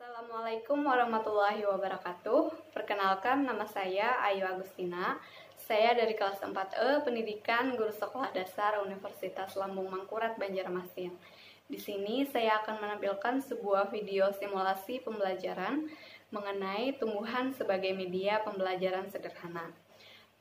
Assalamualaikum warahmatullahi wabarakatuh. Perkenalkan, nama saya Ayu Agustina. Saya dari kelas 4E Pendidikan Guru Sekolah Dasar Universitas Lambung Mangkurat Banjarmasin. Di sini saya akan menampilkan sebuah video simulasi pembelajaran mengenai tumbuhan sebagai media pembelajaran sederhana.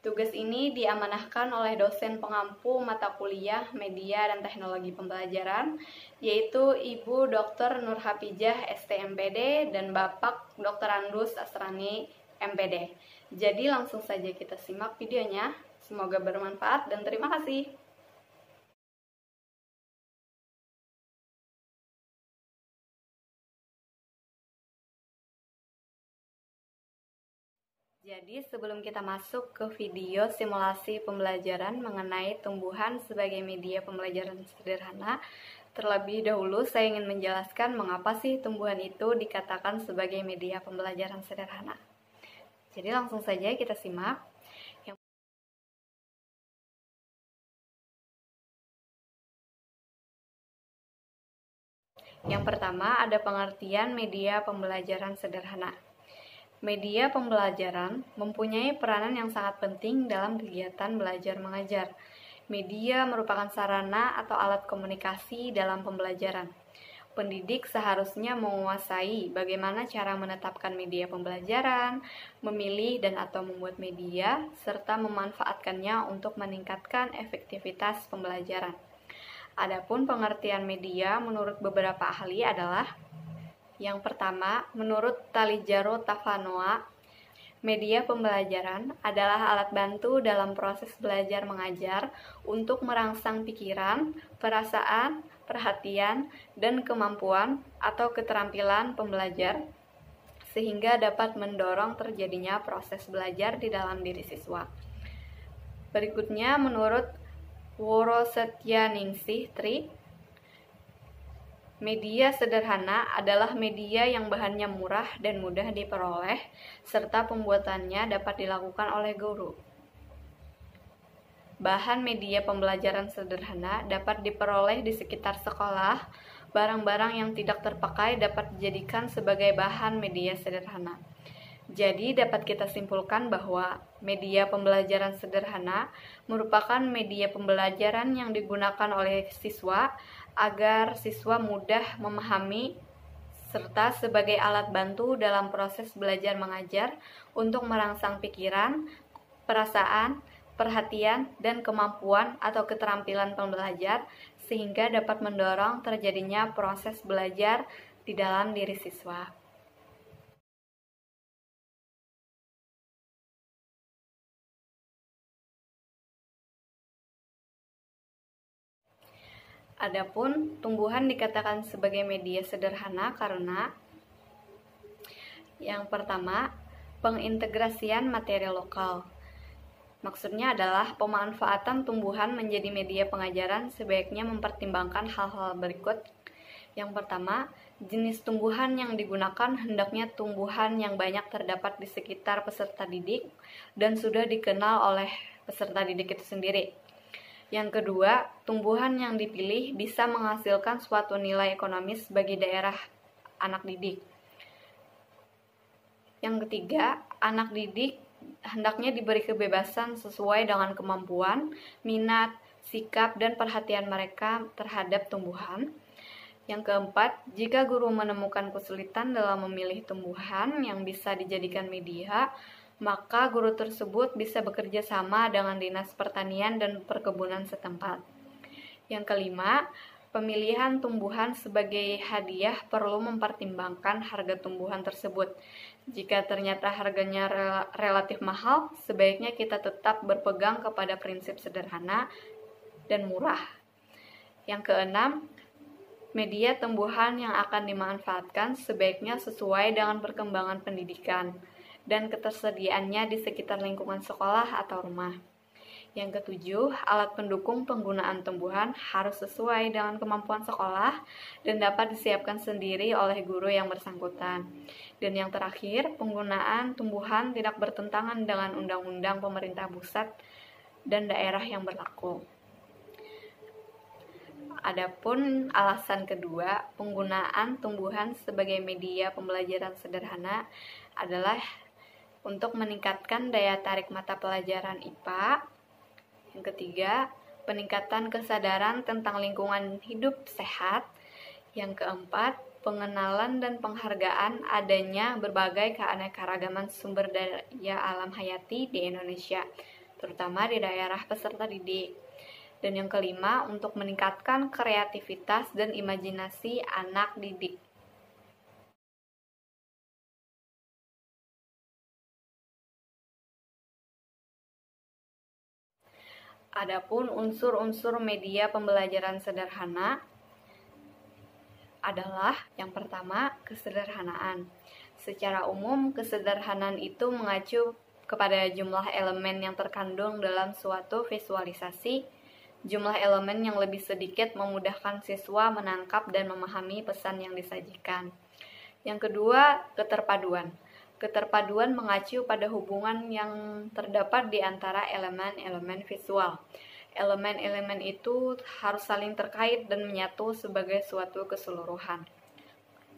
Tugas ini diamanahkan oleh dosen pengampu mata kuliah Media dan Teknologi Pembelajaran, yaitu Ibu Dr. Nurhapijah STMPD dan Bapak Dr. Andus Asrani MPD. Jadi langsung saja kita simak videonya. Semoga bermanfaat dan terima kasih. Jadi sebelum kita masuk ke video simulasi pembelajaran mengenai tumbuhan sebagai media pembelajaran sederhana, terlebih dahulu saya ingin menjelaskan mengapa sih tumbuhan itu dikatakan sebagai media pembelajaran sederhana. Jadi langsung saja kita simak. Yang pertama ada pengertian media pembelajaran sederhana. Media pembelajaran mempunyai peranan yang sangat penting dalam kegiatan belajar mengajar. Media merupakan sarana atau alat komunikasi dalam pembelajaran. Pendidik seharusnya menguasai bagaimana cara menetapkan media pembelajaran, memilih dan atau membuat media, serta memanfaatkannya untuk meningkatkan efektivitas pembelajaran. Adapun pengertian media menurut beberapa ahli adalah: yang pertama, menurut Talijaro Tafanoa, media pembelajaran adalah alat bantu dalam proses belajar mengajar untuk merangsang pikiran, perasaan, perhatian, dan kemampuan atau keterampilan pembelajar sehingga dapat mendorong terjadinya proses belajar di dalam diri siswa. Berikutnya, menurut Woro Setyaningsih Tri, media sederhana adalah media yang bahannya murah dan mudah diperoleh, serta pembuatannya dapat dilakukan oleh guru. Bahan media pembelajaran sederhana dapat diperoleh di sekitar sekolah. Barang-barang yang tidak terpakai dapat dijadikan sebagai bahan media sederhana. Jadi dapat kita simpulkan bahwa media pembelajaran sederhana merupakan media pembelajaran yang digunakan oleh siswa agar siswa mudah memahami serta sebagai alat bantu dalam proses belajar mengajar untuk merangsang pikiran, perasaan, perhatian, dan kemampuan atau keterampilan pembelajar sehingga dapat mendorong terjadinya proses belajar di dalam diri siswa. Adapun tumbuhan dikatakan sebagai media sederhana karena yang pertama, pengintegrasian materi lokal. Maksudnya adalah pemanfaatan tumbuhan menjadi media pengajaran sebaiknya mempertimbangkan hal-hal berikut. Yang pertama, jenis tumbuhan yang digunakan hendaknya tumbuhan yang banyak terdapat di sekitar peserta didik dan sudah dikenal oleh peserta didik itu sendiri. Yang kedua, tumbuhan yang dipilih bisa menghasilkan suatu nilai ekonomis bagi daerah anak didik. Yang ketiga, anak didik hendaknya diberi kebebasan sesuai dengan kemampuan, minat, sikap, dan perhatian mereka terhadap tumbuhan. Yang keempat, jika guru menemukan kesulitan dalam memilih tumbuhan yang bisa dijadikan media, maka guru tersebut bisa bekerja sama dengan Dinas Pertanian dan Perkebunan setempat. Yang kelima, pemilihan tumbuhan sebagai hadiah perlu mempertimbangkan harga tumbuhan tersebut. Jika ternyata harganya relatif mahal, sebaiknya kita tetap berpegang kepada prinsip sederhana dan murah. Yang keenam, media tumbuhan yang akan dimanfaatkan sebaiknya sesuai dengan perkembangan pendidikan dan ketersediaannya di sekitar lingkungan sekolah atau rumah. Yang ketujuh, alat pendukung penggunaan tumbuhan harus sesuai dengan kemampuan sekolah dan dapat disiapkan sendiri oleh guru yang bersangkutan. Dan yang terakhir, penggunaan tumbuhan tidak bertentangan dengan undang-undang pemerintah pusat dan daerah yang berlaku. Adapun alasan kedua, penggunaan tumbuhan sebagai media pembelajaran sederhana adalah untuk meningkatkan daya tarik mata pelajaran IPA. Yang ketiga, peningkatan kesadaran tentang lingkungan hidup sehat. Yang keempat, pengenalan dan penghargaan adanya berbagai keanekaragaman sumber daya alam hayati di Indonesia, terutama di daerah peserta didik. Dan yang kelima, untuk meningkatkan kreativitas dan imajinasi anak didik. Adapun unsur-unsur media pembelajaran sederhana adalah yang pertama, kesederhanaan. Secara umum, kesederhanaan itu mengacu kepada jumlah elemen yang terkandung dalam suatu visualisasi. Jumlah elemen yang lebih sedikit memudahkan siswa menangkap dan memahami pesan yang disajikan. Yang kedua, keterpaduan. Keterpaduan mengacu pada hubungan yang terdapat di antara elemen-elemen visual. Elemen-elemen itu harus saling terkait dan menyatu sebagai suatu keseluruhan.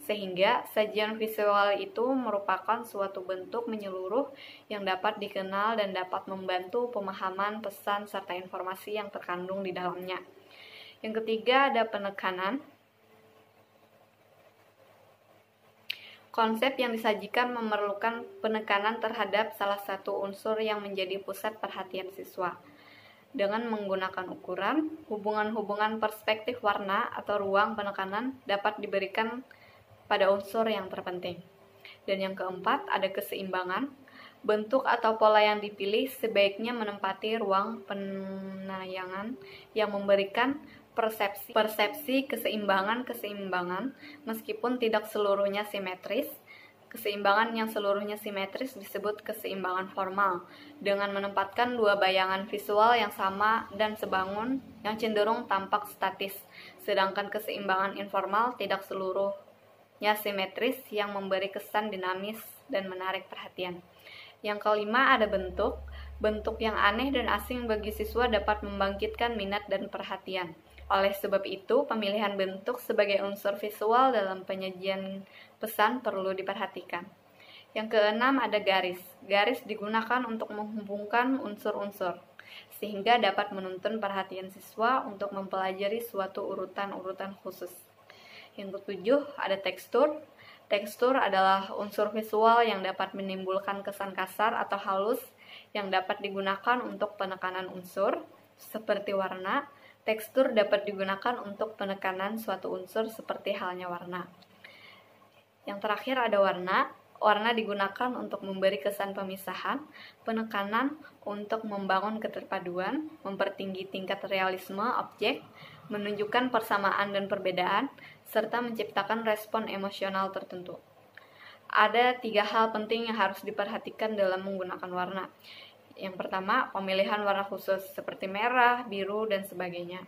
Sehingga sajian visual itu merupakan suatu bentuk menyeluruh yang dapat dikenal dan dapat membantu pemahaman pesan serta informasi yang terkandung di dalamnya. Yang ketiga, ada penekanan. Konsep yang disajikan memerlukan penekanan terhadap salah satu unsur yang menjadi pusat perhatian siswa. Dengan menggunakan ukuran, hubungan-hubungan perspektif warna atau ruang penekanan dapat diberikan pada unsur yang terpenting. Dan yang keempat, ada keseimbangan. Bentuk atau pola yang dipilih sebaiknya menempati ruang penayangan yang memberikan persepsi keseimbangan meskipun tidak seluruhnya simetris. Keseimbangan yang seluruhnya simetris disebut keseimbangan formal, dengan menempatkan dua bayangan visual yang sama dan sebangun yang cenderung tampak statis, sedangkan keseimbangan informal tidak seluruhnya simetris yang memberi kesan dinamis dan menarik perhatian. Yang kelima, ada bentuk. Bentuk yang aneh dan asing bagi siswa dapat membangkitkan minat dan perhatian. Oleh sebab itu, pemilihan bentuk sebagai unsur visual dalam penyajian pesan perlu diperhatikan. Yang keenam, ada garis. Garis digunakan untuk menghubungkan unsur-unsur, sehingga dapat menuntun perhatian siswa untuk mempelajari suatu urutan-urutan khusus. Yang ketujuh, ada tekstur. Tekstur adalah unsur visual yang dapat menimbulkan kesan kasar atau halus yang dapat digunakan untuk penekanan unsur, seperti warna. Tekstur dapat digunakan untuk penekanan suatu unsur seperti halnya warna. Yang terakhir, ada warna. Warna digunakan untuk memberi kesan pemisahan, penekanan untuk membangun keterpaduan, mempertinggi tingkat realisme objek, menunjukkan persamaan dan perbedaan, serta menciptakan respon emosional tertentu. Ada 3 hal penting yang harus diperhatikan dalam menggunakan warna. Yang pertama, pemilihan warna khusus seperti merah, biru, dan sebagainya.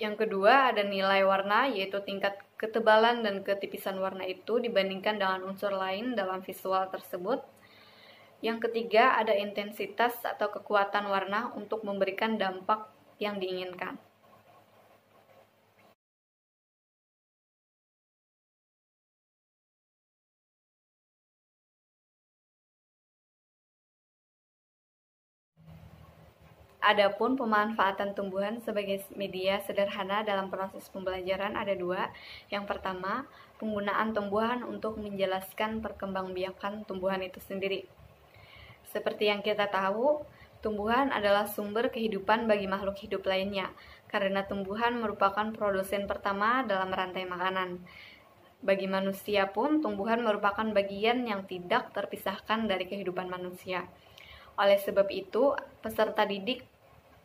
Yang kedua, ada nilai warna, yaitu tingkat ketebalan dan ketipisan warna itu dibandingkan dengan unsur lain dalam visual tersebut. Yang ketiga, ada intensitas atau kekuatan warna untuk memberikan dampak yang diinginkan. Adapun pemanfaatan tumbuhan sebagai media sederhana dalam proses pembelajaran ada 2. Yang pertama, penggunaan tumbuhan untuk menjelaskan perkembangbiakan tumbuhan itu sendiri. Seperti yang kita tahu, tumbuhan adalah sumber kehidupan bagi makhluk hidup lainnya, karena tumbuhan merupakan produsen pertama dalam rantai makanan. Bagi manusia pun, tumbuhan merupakan bagian yang tidak terpisahkan dari kehidupan manusia. Oleh sebab itu, peserta didik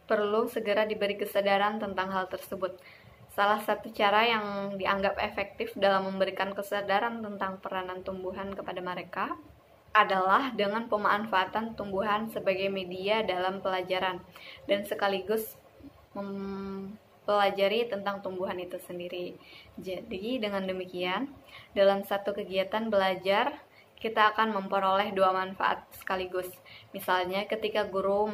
perlu segera diberi kesadaran tentang hal tersebut. Salah satu cara yang dianggap efektif dalam memberikan kesadaran tentang peranan tumbuhan kepada mereka adalah dengan pemanfaatan tumbuhan sebagai media dalam pelajaran dan sekaligus mempelajari tentang tumbuhan itu sendiri. Jadi, dengan demikian, dalam satu kegiatan belajar, kita akan memperoleh 2 manfaat sekaligus. Misalnya ketika guru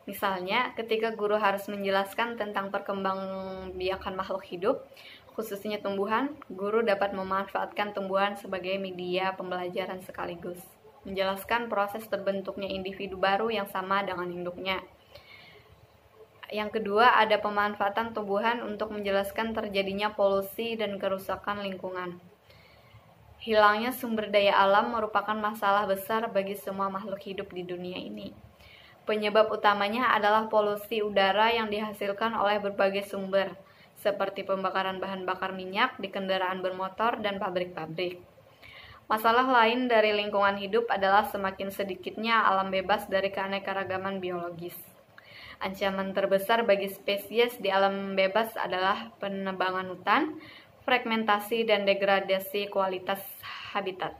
Misalnya, ketika guru harus menjelaskan tentang perkembangbiakan makhluk hidup, khususnya tumbuhan, guru dapat memanfaatkan tumbuhan sebagai media pembelajaran sekaligus menjelaskan proses terbentuknya individu baru yang sama dengan induknya. Yang kedua, ada pemanfaatan tumbuhan untuk menjelaskan terjadinya polusi dan kerusakan lingkungan. Hilangnya sumber daya alam merupakan masalah besar bagi semua makhluk hidup di dunia ini. Penyebab utamanya adalah polusi udara yang dihasilkan oleh berbagai sumber, seperti pembakaran bahan bakar minyak di kendaraan bermotor dan pabrik-pabrik. Masalah lain dari lingkungan hidup adalah semakin sedikitnya alam bebas dari keanekaragaman biologis. Ancaman terbesar bagi spesies di alam bebas adalah penebangan hutan, fragmentasi, dan degradasi kualitas habitat.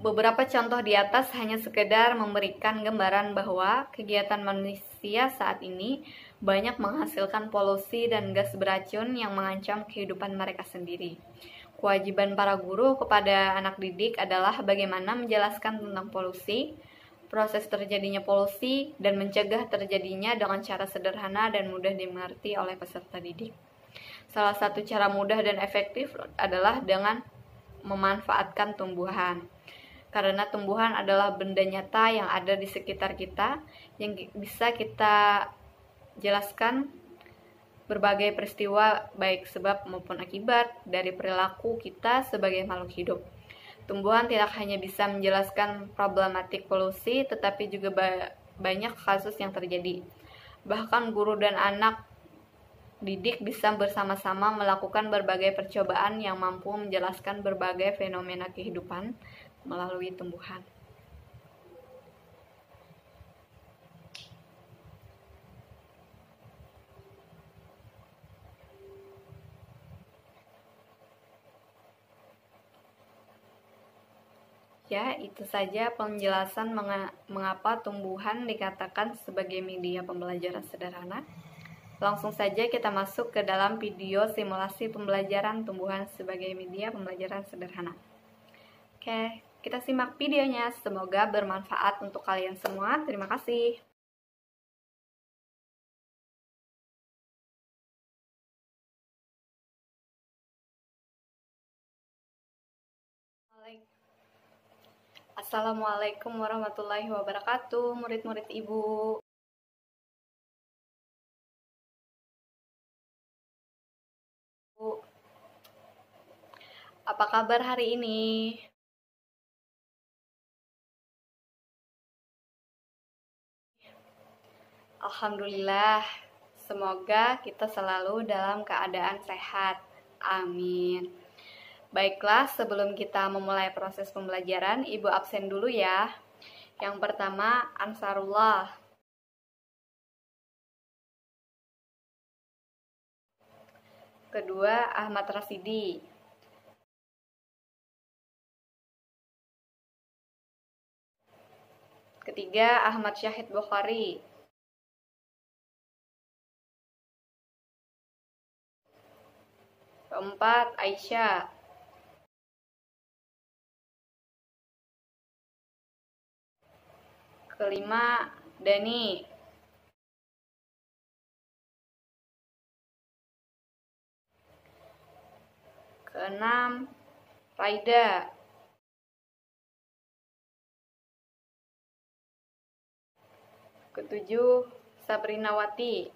Beberapa contoh di atas hanya sekedar memberikan gambaran bahwa kegiatan manusia saat ini banyak menghasilkan polusi dan gas beracun yang mengancam kehidupan mereka sendiri. Kewajiban para guru kepada anak didik adalah bagaimana menjelaskan tentang polusi, proses terjadinya polusi, dan mencegah terjadinya dengan cara sederhana dan mudah dimengerti oleh peserta didik. Salah satu cara mudah dan efektif adalah dengan memanfaatkan tumbuhan. Karena tumbuhan adalah benda nyata yang ada di sekitar kita, yang bisa kita jelaskan berbagai peristiwa baik sebab maupun akibat dari perilaku kita sebagai makhluk hidup. Tumbuhan tidak hanya bisa menjelaskan problematik polusi, tetapi juga banyak kasus yang terjadi. Bahkan guru dan anak didik bisa bersama-sama melakukan berbagai percobaan yang mampu menjelaskan berbagai fenomena kehidupan melalui tumbuhan. Ya, itu saja penjelasan mengapa tumbuhan dikatakan sebagai media pembelajaran sederhana. Langsung saja kita masuk ke dalam video simulasi pembelajaran tumbuhan sebagai media pembelajaran sederhana. Oke, kita simak videonya. Semoga bermanfaat untuk kalian semua. Terima kasih. Assalamualaikum warahmatullahi wabarakatuh, murid-murid Ibu. Apa kabar hari ini? Alhamdulillah, semoga kita selalu dalam keadaan sehat. Amin. Baiklah, sebelum kita memulai proses pembelajaran, Ibu absen dulu ya. Yang pertama, Ansarullah. Kedua, Ahmad Rasidi. Ketiga, Ahmad Syahid Bukhari. Keempat, Aisyah. Kelima, Dani. Keenam, Raida. Ketujuh, Sabrinawati.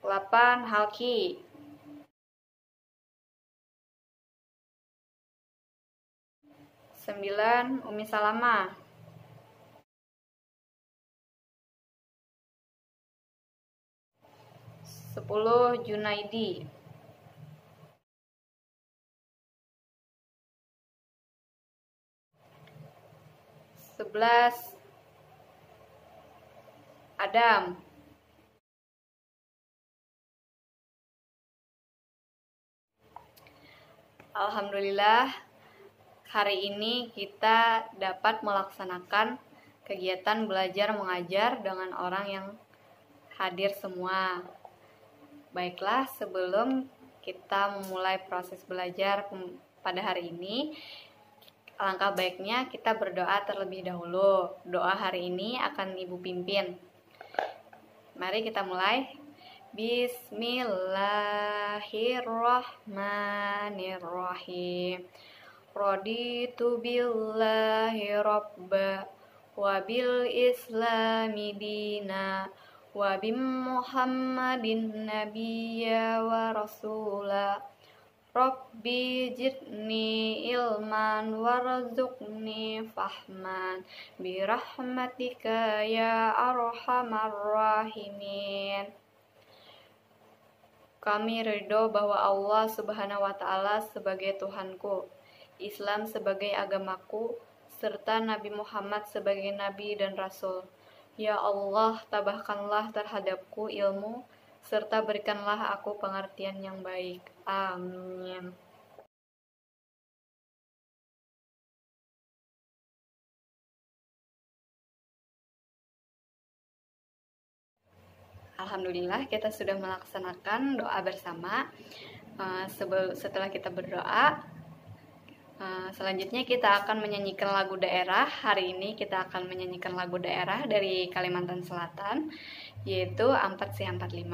Delapan, Halki. 9, Umi Salama. 10, Junaidi. 11, Adam. 'Alhamdulillah, hari ini kita dapat melaksanakan kegiatan belajar mengajar dengan orang yang hadir semua. Baiklah, sebelum kita memulai proses belajar pada hari ini, alangkah baiknya kita berdoa terlebih dahulu. Doa hari ini akan Ibu pimpin. Mari kita mulai. Bismillahirrahmanirrahim. Raditu billahi robba wa bil islami dina wa bim muhammadin nabiyya wa rasula. Rabbi jidni ilman warzuqni fahman birahmatika ya arhamar rahimin. Kami ridho bahwa Allah Subhanahu wa Ta'ala sebagai Tuhanku, Islam sebagai agamaku, serta Nabi Muhammad sebagai Nabi dan Rasul. Ya Allah, tabahkanlah terhadapku ilmu, serta berikanlah aku pengertian yang baik. Amin. Alhamdulillah, kita sudah melaksanakan doa bersama. Setelah kita berdoa, selanjutnya kita akan menyanyikan lagu daerah. Hari ini kita akan menyanyikan lagu daerah dari Kalimantan Selatan, yaitu 4C45.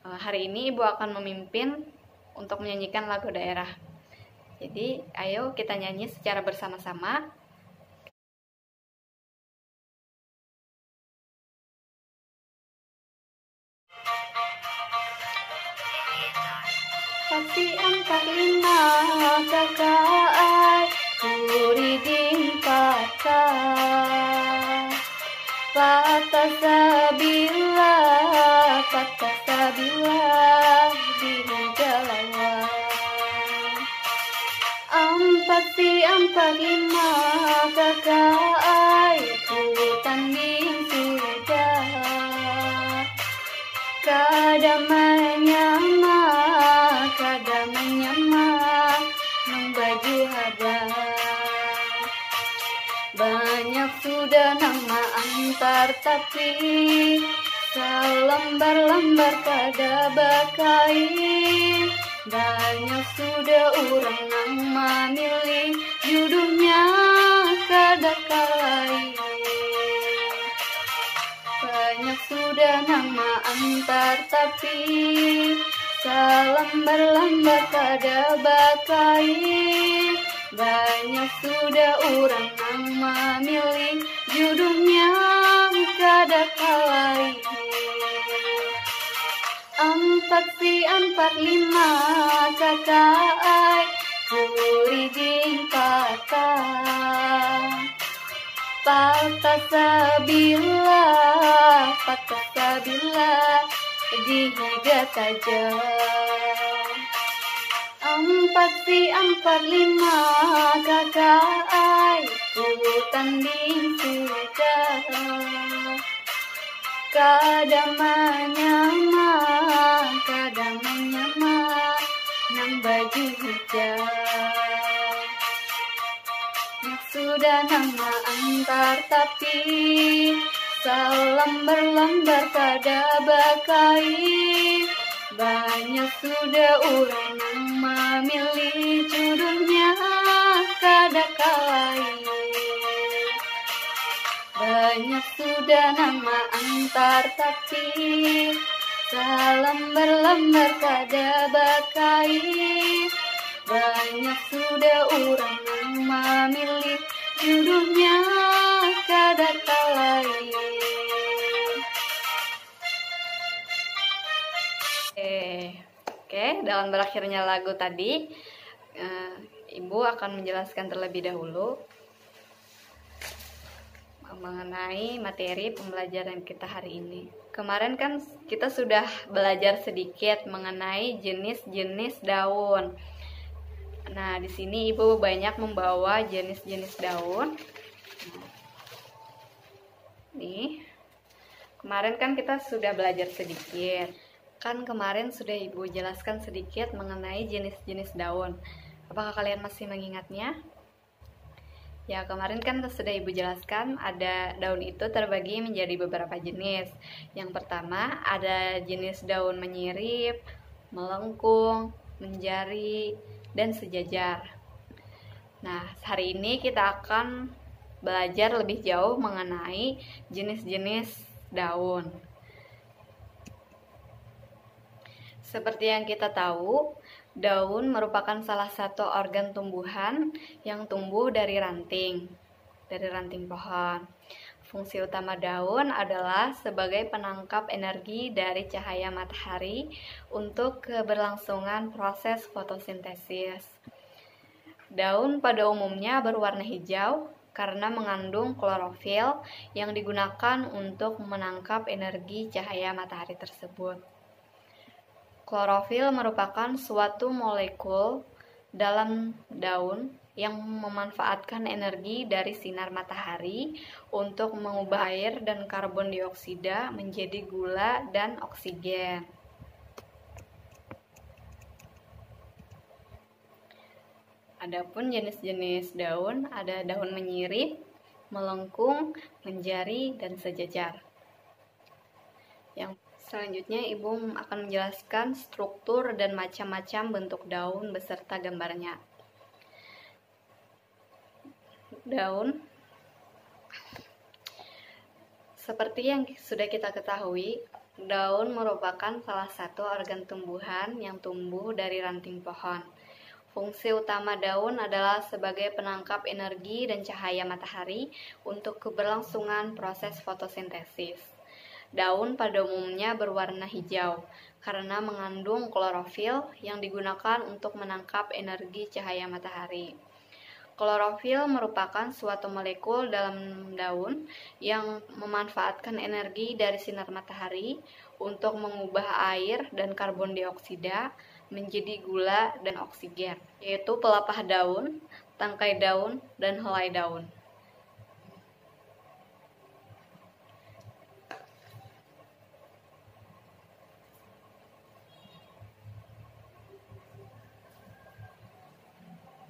Hari ini Ibu akan memimpin untuk menyanyikan lagu daerah. Jadi, ayo kita nyanyi secara bersama-sama. Pasti 45 kakak kuriding patah sabila di jalawan. 4C45 kakak ku tanding sudah kadamanya membaju hadap. Banyak sudah nama antar tapi selembar-lembar kada bakai. Banyak sudah orang nama milih judulnya kada kalai. Banyak sudah nama antar tapi selembar-lembar kada bakai. Banyak sudah orang nama milih judulnya kada kalai. 4C45 kakak kuriding patah sabila dihiga saja. 4C45 kakak ku tanding sudah kadamanya nang baju hijau. Sudah nama antar tapi selembar-lembar kada bakai. Banyak sudah orang nama milih judulnya kada kalai. Banyak sudah nama antar tapi selembar-lembar kada bakai. Banyak sudah orang nama milih judulnya kada kalai. Oke, dengan berakhirnya lagu tadi, Ibu akan menjelaskan terlebih dahulu mengenai materi pembelajaran kita hari ini. Kemarin kan kita sudah belajar sedikit mengenai jenis-jenis daun. Nah, di sini Ibu banyak membawa jenis-jenis daun. Nih, kemarin kan kita sudah belajar sedikit. Kan kemarin sudah Ibu jelaskan sedikit mengenai jenis-jenis daun. Apakah kalian masih mengingatnya? Ya, kemarin kan sudah Ibu jelaskan ada daun itu terbagi menjadi beberapa jenis. Yang pertama ada jenis daun menyirip, melengkung, menjari, dan sejajar. Nah, hari ini kita akan belajar lebih jauh mengenai jenis-jenis daun. Seperti yang kita tahu, daun merupakan salah satu organ tumbuhan yang tumbuh dari ranting pohon. Fungsi utama daun adalah sebagai penangkap energi dari cahaya matahari untuk keberlangsungan proses fotosintesis. Daun pada umumnya berwarna hijau karena mengandung klorofil yang digunakan untuk menangkap energi cahaya matahari tersebut. Klorofil merupakan suatu molekul dalam daun yang memanfaatkan energi dari sinar matahari untuk mengubah air dan karbon dioksida menjadi gula dan oksigen. Adapun jenis-jenis daun, ada daun menyirip, melengkung, menjari, dan sejajar. Yang selanjutnya, Ibu akan menjelaskan struktur dan macam-macam bentuk daun beserta gambarnya. Daun, seperti yang sudah kita ketahui, daun merupakan salah satu organ tumbuhan yang tumbuh dari ranting pohon. Fungsi utama daun adalah sebagai penangkap energi dan cahaya matahari untuk keberlangsungan proses fotosintesis. Daun pada umumnya berwarna hijau karena mengandung klorofil yang digunakan untuk menangkap energi cahaya matahari. Klorofil merupakan suatu molekul dalam daun yang memanfaatkan energi dari sinar matahari untuk mengubah air dan karbon dioksida menjadi gula dan oksigen, yaitu pelepah daun, tangkai daun, dan helai daun.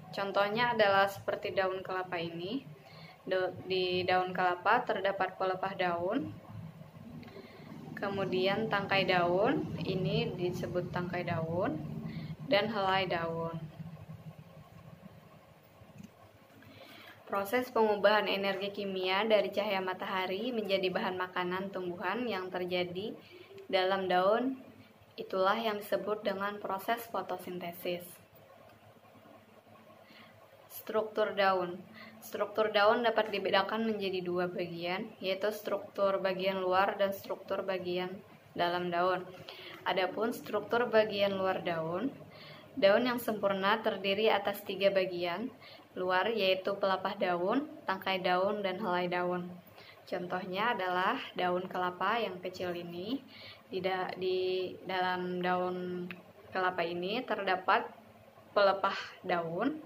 Contohnya adalah seperti daun kelapa ini. Di daun kelapa terdapat pelepah daun, kemudian tangkai daun, ini disebut tangkai daun, dan helai daun. Proses pengubahan energi kimia dari cahaya matahari menjadi bahan makanan tumbuhan yang terjadi dalam daun, itulah yang disebut dengan proses fotosintesis. Struktur daun. Struktur daun dapat dibedakan menjadi dua bagian, yaitu struktur bagian luar dan struktur bagian dalam daun. Adapun struktur bagian luar daun, daun yang sempurna terdiri atas 3 bagian luar, yaitu pelepah daun, tangkai daun, dan helai daun. Contohnya adalah daun kelapa yang kecil ini. Di dalam daun kelapa ini terdapat pelepah daun,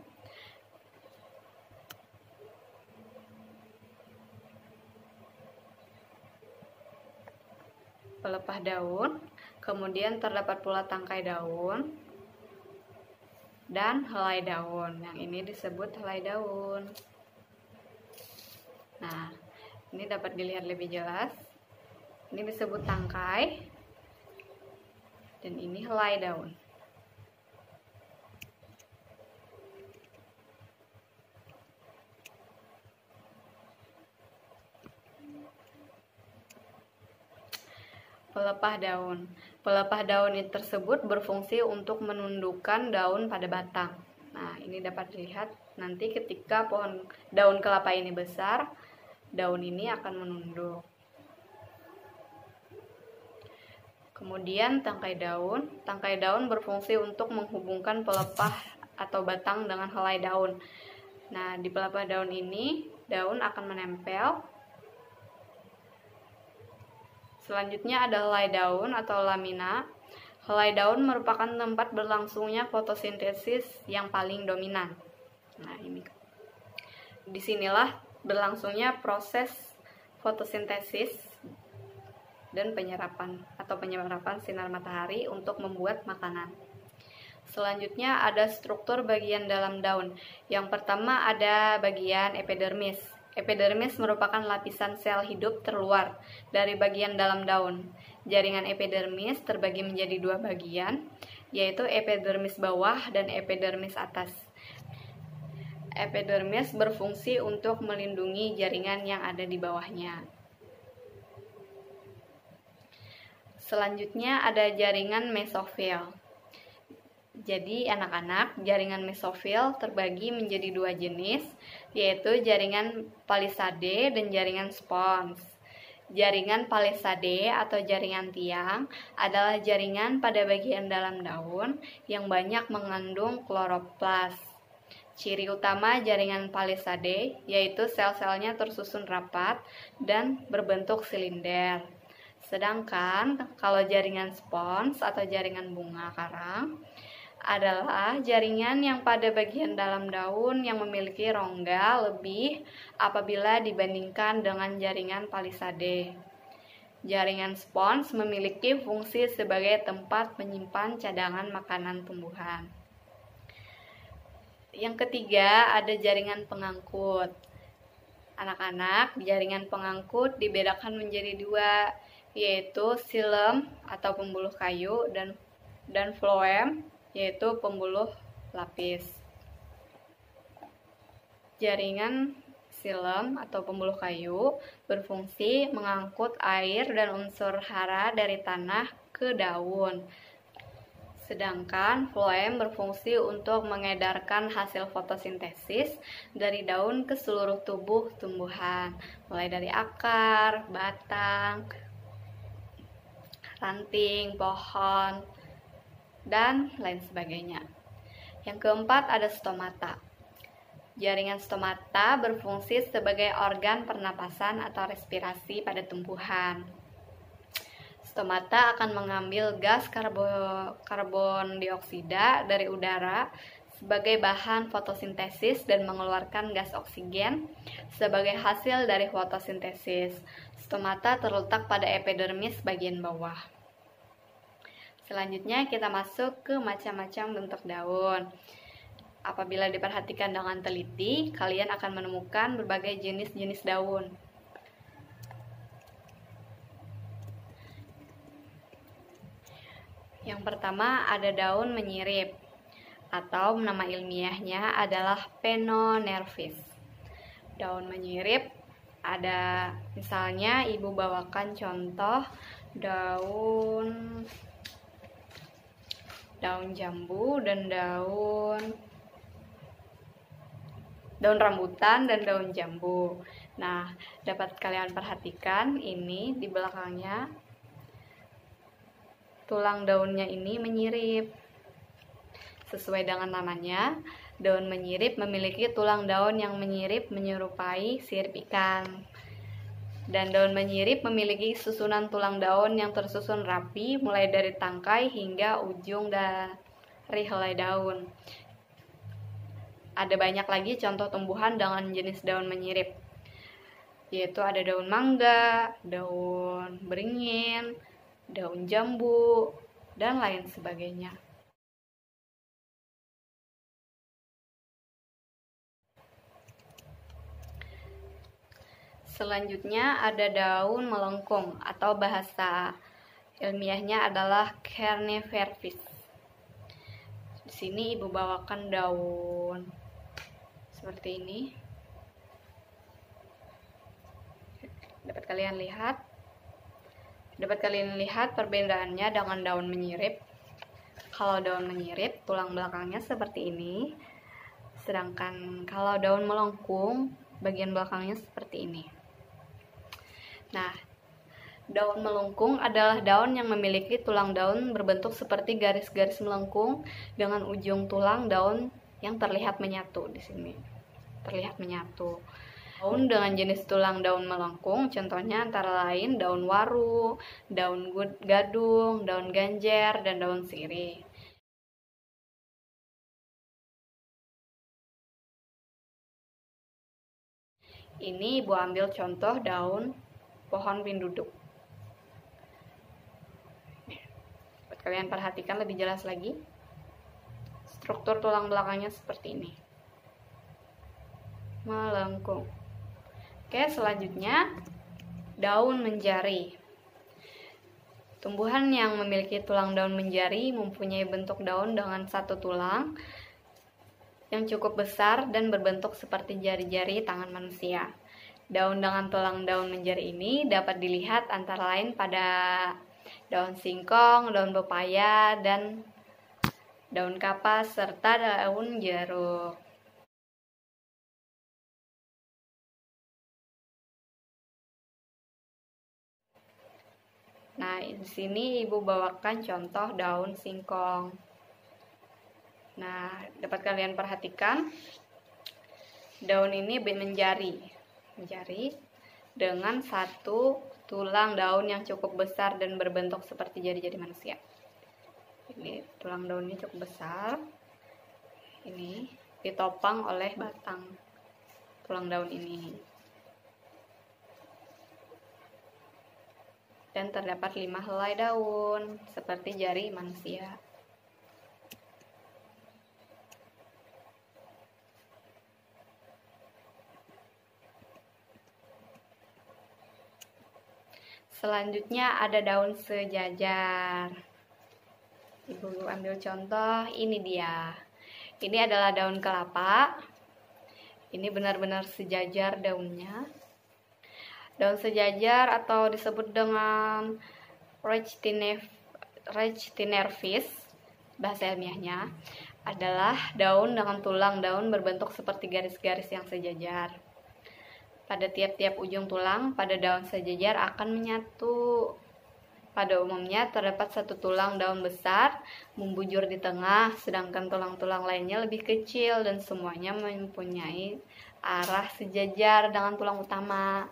kemudian terdapat pula tangkai daun dan helai daun. Yang ini disebut helai daun. Nah, ini dapat dilihat lebih jelas. Ini disebut tangkai dan ini helai daun. Pelepah daun. Pelepah daun tersebut berfungsi untuk menundukkan daun pada batang. Nah, ini dapat dilihat nanti ketika pohon daun kelapa ini besar, daun ini akan menunduk. Kemudian tangkai daun. Tangkai daun berfungsi untuk menghubungkan pelepah atau batang dengan helai daun. Nah, di pelepah daun ini, daun akan menempel. Selanjutnya ada helai daun atau lamina. Helai daun merupakan tempat berlangsungnya fotosintesis yang paling dominan. Nah, ini. Disinilah berlangsungnya proses fotosintesis dan penyerapan sinar matahari untuk membuat makanan. Selanjutnya ada struktur bagian dalam daun. Yang pertama ada bagian epidermis. Epidermis merupakan lapisan sel hidup terluar dari bagian dalam daun jaringan epidermis terbagi menjadi dua bagian, yaitu epidermis bawah dan epidermis atas. Epidermis berfungsi untuk melindungi jaringan yang ada di bawahnya. Selanjutnya ada jaringan mesofil. Jadi anak-anak, jaringan mesofil terbagi menjadi dua jenis, yaitu jaringan palisade dan jaringan spons. Jaringan palisade atau jaringan tiang adalah jaringan pada bagian dalam daun yang banyak mengandung kloroplas. Ciri utama jaringan palisade yaitu sel-selnya tersusun rapat dan berbentuk silinder. Sedangkan kalau jaringan spons atau jaringan bunga karang adalah jaringan yang pada bagian dalam daun yang memiliki rongga lebih apabila dibandingkan dengan jaringan palisade. Jaringan spons memiliki fungsi sebagai tempat menyimpan cadangan makanan tumbuhan. Yang ketiga ada jaringan pengangkut. Anak-anak, jaringan pengangkut dibedakan menjadi dua, yaitu xilem atau pembuluh kayu dan phloem yaitu pembuluh lapis. Jaringan xilem atau pembuluh kayu berfungsi mengangkut air dan unsur hara dari tanah ke daun. Sedangkan phloem berfungsi untuk mengedarkan hasil fotosintesis dari daun ke seluruh tubuh tumbuhan, mulai dari akar, batang, ranting, pohon, dan lain sebagainya. Yang keempat ada stomata. Jaringan stomata berfungsi sebagai organ pernapasan atau respirasi pada tumbuhan. Stomata akan mengambil gas karbon dioksida dari udara sebagai bahan fotosintesis dan mengeluarkan gas oksigen sebagai hasil dari fotosintesis. Stomata terletak pada epidermis bagian bawah. Selanjutnya kita masuk ke macam-macam bentuk daun. Apabila diperhatikan dengan teliti, kalian akan menemukan berbagai jenis-jenis daun. Yang pertama ada daun menyirip, atau nama ilmiahnya adalah Phononervis. Daun menyirip ada, misalnya ibu bawakan contoh daun jambu dan daun rambutan dan daun jambu. Nah, dapat kalian perhatikan ini di belakangnya tulang daunnya ini menyirip. Sesuai dengan namanya, daun menyirip memiliki tulang daun yang menyirip menyerupai sirip ikan. Dan daun menyirip memiliki susunan tulang daun yang tersusun rapi mulai dari tangkai hingga ujung dari helai daun. Ada banyak lagi contoh tumbuhan dengan jenis daun menyirip, yaitu ada daun mangga, daun beringin, daun jambu, dan lain sebagainya. Selanjutnya ada daun melengkung atau bahasa ilmiahnya adalah Carnivervis. Di sini ibu bawakan daun seperti ini. Dapat kalian lihat perbedaannya dengan daun menyirip. Kalau daun menyirip, tulang belakangnya seperti ini. Sedangkan kalau daun melengkung, bagian belakangnya seperti ini. Nah, daun melengkung adalah daun yang memiliki tulang daun berbentuk seperti garis-garis melengkung dengan ujung tulang daun yang terlihat menyatu di sini. Terlihat menyatu. Daun dengan jenis tulang daun melengkung, contohnya antara lain daun waru, daun gadung, daun ganjer, dan daun sirih. Ini ibu ambil contoh daun pohon pinduduk. Kalian perhatikan lebih jelas lagi. Struktur tulang belakangnya seperti ini. Melengkung. Oke, selanjutnya daun menjari. Tumbuhan yang memiliki tulang daun menjari mempunyai bentuk daun dengan satu tulang yang cukup besar dan berbentuk seperti jari-jari tangan manusia. Daun dengan tulang daun menjari ini dapat dilihat antara lain pada daun singkong, daun pepaya, dan daun kapas, serta daun jeruk. Nah, di sini Ibu bawakan contoh daun singkong. Nah, dapat kalian perhatikan, daun ini menjari dengan satu tulang daun yang cukup besar dan berbentuk seperti jari-jari manusia. Ini tulang daunnya cukup besar. Ini ditopang oleh batang tulang daun ini. Dan terdapat 5 helai daun seperti jari manusia. Selanjutnya ada daun sejajar. Ibu ambil contoh, ini dia. Ini adalah daun kelapa. Ini benar-benar sejajar daunnya. Daun sejajar atau disebut dengan Rhetinervis, bahasa ilmiahnya, adalah daun dengan tulang daun berbentuk seperti garis-garis yang sejajar. Pada tiap-tiap ujung tulang pada daun sejajar akan menyatu. Pada umumnya terdapat satu tulang daun besar membujur di tengah, sedangkan tulang-tulang lainnya lebih kecil dan semuanya mempunyai arah sejajar dengan tulang utama.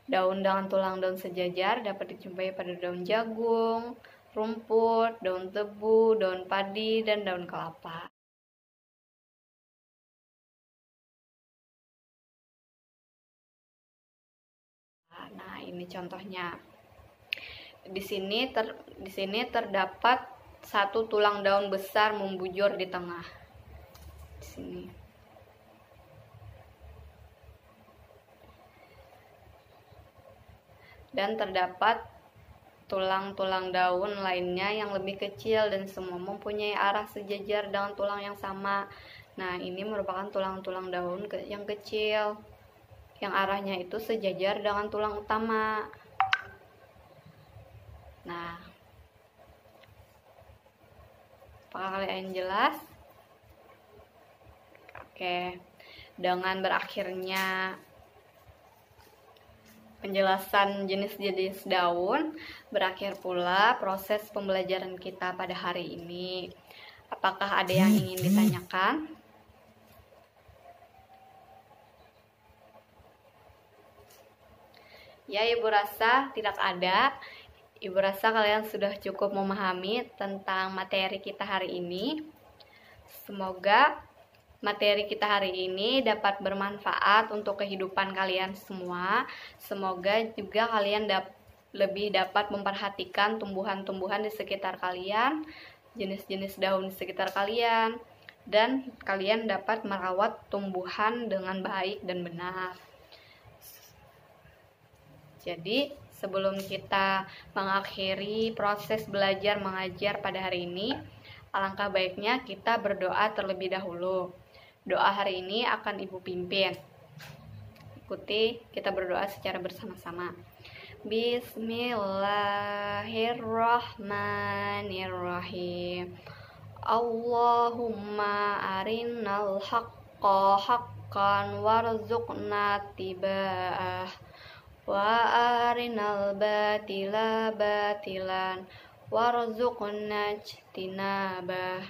Daun dengan tulang daun sejajar dapat dijumpai pada daun jagung, rumput, daun tebu, daun padi, dan daun kelapa. Nah, ini contohnya. Di sini terdapat satu tulang daun besar membujur di tengah. Di sini. Dan terdapat tulang-tulang daun lainnya yang lebih kecil dan semua mempunyai arah sejajar dengan tulang yang sama. Nah, ini merupakan tulang-tulang daun yang kecil yang arahnya itu sejajar dengan tulang utama. Nah, apakah kalian jelas? Oke, dengan berakhirnya penjelasan jenis-jenis daun, berakhir pula proses pembelajaran kita pada hari ini. Apakah ada yang ingin ditanyakan? Ya, Ibu rasa tidak ada. Ibu rasa kalian sudah cukup memahami tentang materi kita hari ini. Semoga materi kita hari ini dapat bermanfaat untuk kehidupan kalian semua. Semoga juga kalian lebih dapat memperhatikan tumbuhan-tumbuhan di sekitar kalian, jenis-jenis daun di sekitar kalian, dan kalian dapat merawat tumbuhan dengan baik dan benar. Jadi, sebelum kita mengakhiri proses belajar mengajar pada hari ini, alangkah baiknya kita berdoa terlebih dahulu. Doa hari ini akan Ibu pimpin. Ikuti, kita berdoa secara bersama-sama. Bismillahirrahmanirrahim. Allahumma arinnal haqqa haqqan warzuqna tiba'ah wa arinal batila batilan warzuqna ijtinabah.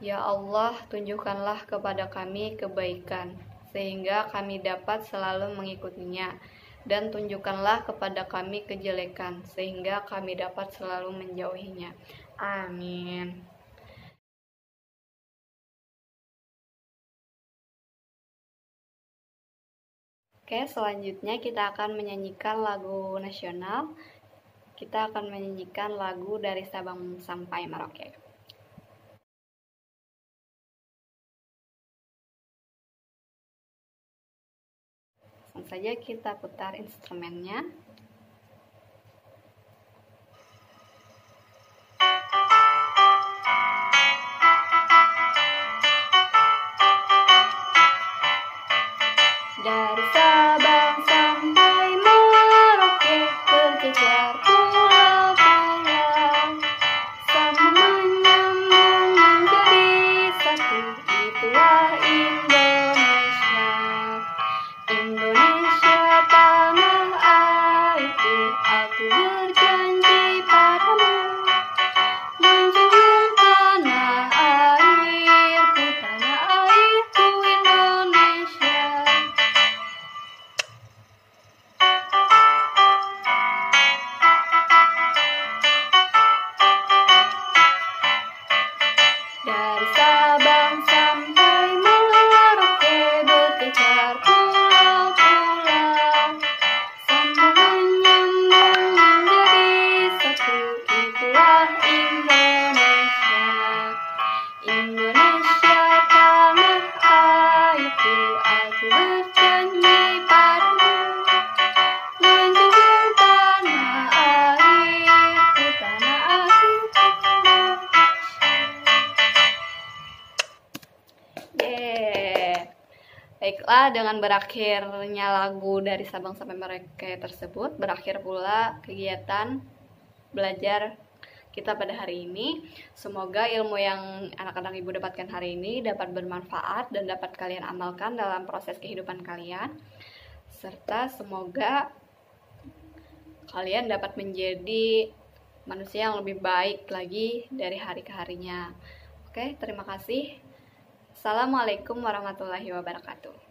Ya Allah, tunjukkanlah kepada kami kebaikan sehingga kami dapat selalu mengikutinya, dan tunjukkanlah kepada kami kejelekan sehingga kami dapat selalu menjauhinya. Amin. Oke, selanjutnya kita akan menyanyikan lagu nasional. Kita akan menyanyikan lagu dari Sabang sampai Merauke. Langsung saja kita putar instrumennya. Dari Sabang sampai Merauke berkejar pulau-pulau, sambung menyambung menjadi satu, itulah Indonesia. Indonesia tanah airku, aku berjanji padamu, menjunjung tanah airku, tanah airku Indonesia. Yeay. Baiklah, dengan berakhirnya lagu dari Sabang sampai Merauke tersebut, berakhir pula kegiatan belajar kita pada hari ini. Semoga ilmu yang anak-anak ibu dapatkan hari ini dapat bermanfaat dan dapat kalian amalkan dalam proses kehidupan kalian, serta semoga kalian dapat menjadi manusia yang lebih baik lagi dari hari ke harinya. Oke, terima kasih. Assalamualaikum warahmatullahi wabarakatuh.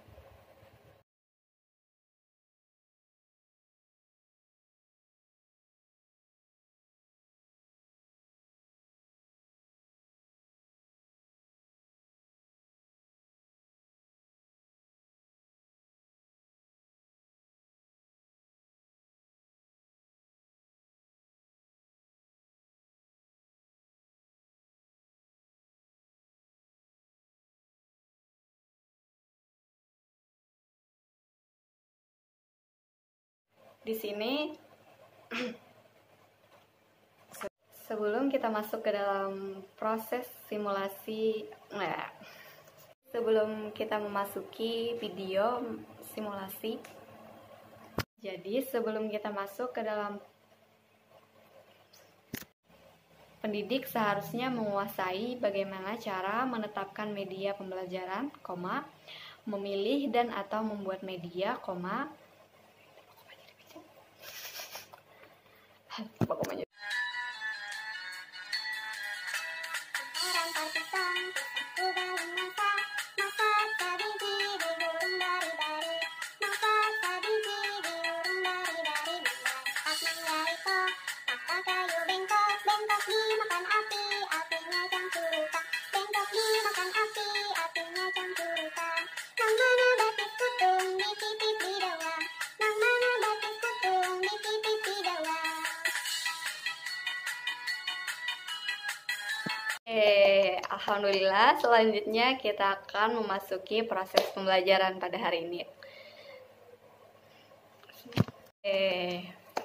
Di sini sebelum kita masuk ke dalam proses simulasi, sebelum kita memasuki video simulasi, jadi sebelum kita masuk ke dalam, pendidik seharusnya menguasai bagaimana cara menetapkan media pembelajaran, memilih dan atau membuat media, Alhamdulillah, selanjutnya kita akan memasuki proses pembelajaran pada hari ini.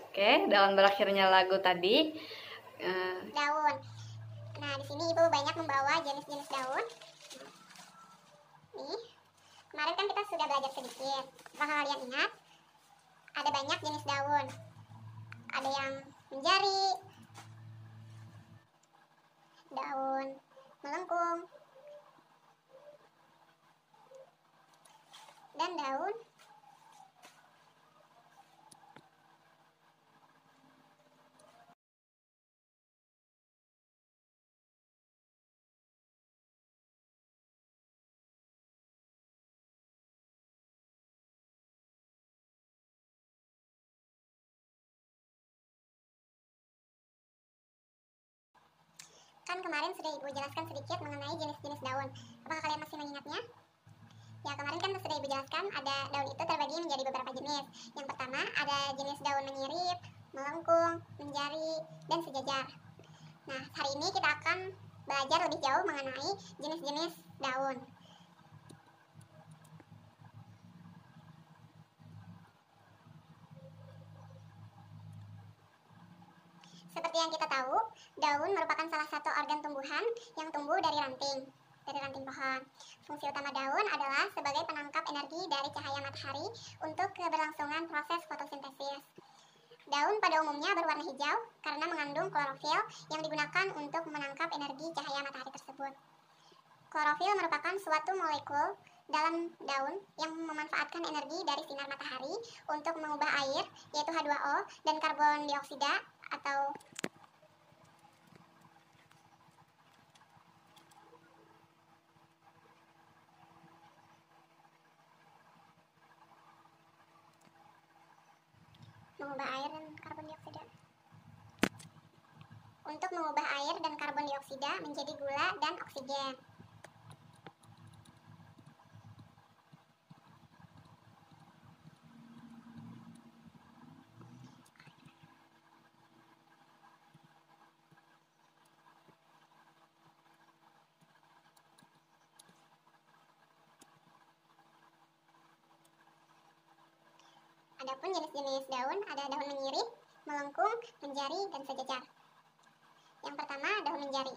Oke, dalam berakhirnya lagu tadi, daun. Nah, di sini ibu banyak membawa jenis-jenis daun. Nih, kemarin kan kita sudah belajar sedikit. Apakah kalian ingat? Ada banyak jenis daun. Ada yang menjari, daun melengkung, dan daun kan kemarin sudah ibu jelaskan sedikit mengenai jenis-jenis daun. Apakah kalian masih mengingatnya? Ya, kemarin kan sudah ibu jelaskan ada daun itu terbagi menjadi beberapa jenis. Yang pertama ada jenis daun menyirip, melengkung, menjari, dan sejajar. Nah, hari ini kita akan belajar lebih jauh mengenai jenis-jenis daun. Seperti yang kita tahu, daun merupakan salah satu organ tumbuhan yang tumbuh dari ranting pohon. Fungsi utama daun adalah sebagai penangkap energi dari cahaya matahari untuk keberlangsungan proses fotosintesis. Daun pada umumnya berwarna hijau karena mengandung klorofil yang digunakan untuk menangkap energi cahaya matahari tersebut. Klorofil merupakan suatu molekul dalam daun yang memanfaatkan energi dari sinar matahari untuk mengubah air, yaitu H2O, dan karbon dioksida atau mengubah air dan karbon dioksida untuk mengubah air dan karbon dioksida menjadi gula dan oksigen. Adapun jenis-jenis daun, ada daun menyirip, melengkung, menjari, dan sejajar. Yang pertama, daun menjari.